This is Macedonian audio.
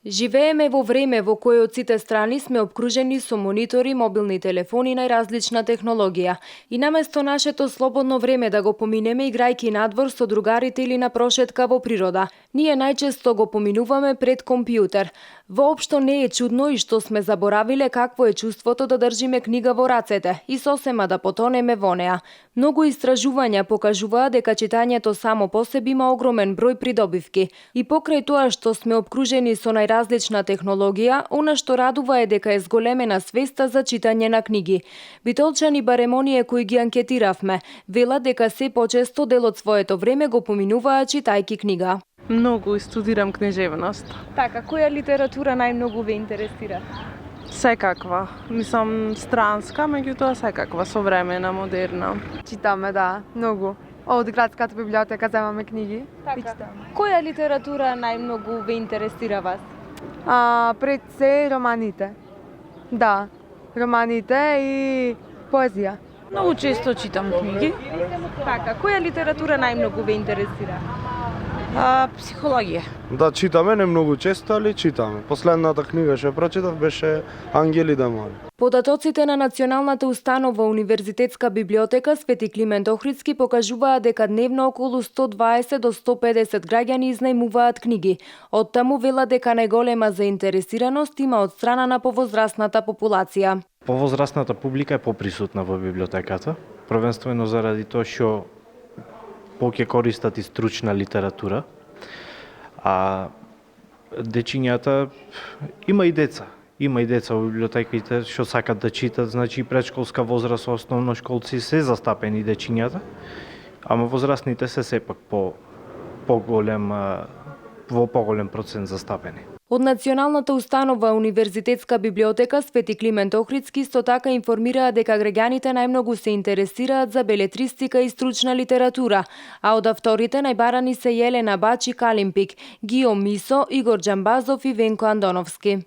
Живееме во време во кое од сите страни сме обкружени со монитори, мобилни телефони и најразлична технологија. И наместо нашето слободно време да го поминеме играјки надвор со другарите или на прошетка во природа, ние најчесто го поминуваме пред компјутер. Воопшто не е чудно и што сме заборавиле какво е чувството да држиме книга во рацете и сосема да потонеме во неа. Многу истражувања покажуваат дека читањето само по себе има огромен број придобивки. И покрај тоа што сме обкружени со најразлична технологија, она што радува е дека е зголемена свеста за читање на книги. Битолчани, барем оние кои ги анкетиравме, велат дека се почесто дел од своето време го поминуваат читајки книга. Многу и студирам книжевност. Така, која литература најмногу ве интересира? Секаква. Мислам странска, меѓутоа секаква, современа, модерна. Читаме, да, многу. Од градската библиотека земаме книги и читаме. Која литература најмногу ве интересира вас? Пред се романите. Да, романите и поезија. Многу често читам книги. Така, која литература најмногу ве интересира? Психологија. Да, читаме, не многу често, али читаме. Последната книга што прочитав беше Ангели демони. Податоците на Националната установа Универзитетска библиотека Свети Климент Охридски покажуваат дека дневно околу 120 до 150 граѓани изнајмуваат книги. Оттаму велат дека најголема заинтересираност има од страна на повозрасната популација. Повозрасната публика е поприсутна во библиотеката, првенствено заради тоа што повеќе користат и стручна литература, а дечињата има и деца. Има и деца во библиотеките што сакат да читат, значи и предшколска возраст, основношколци се застапени дечињата, ама возрастните се сепак во поголем процент застапени. Од Националната установа Универзитетска библиотека Свети Климент Охридски исто така информираат дека граѓаните најмногу се интересираат за белетристика и стручна литература, а од авторите најбарани се Јелена Бачи Калимпик, Гиом Мисо, Игор Џамбазов и Венко Андоновски.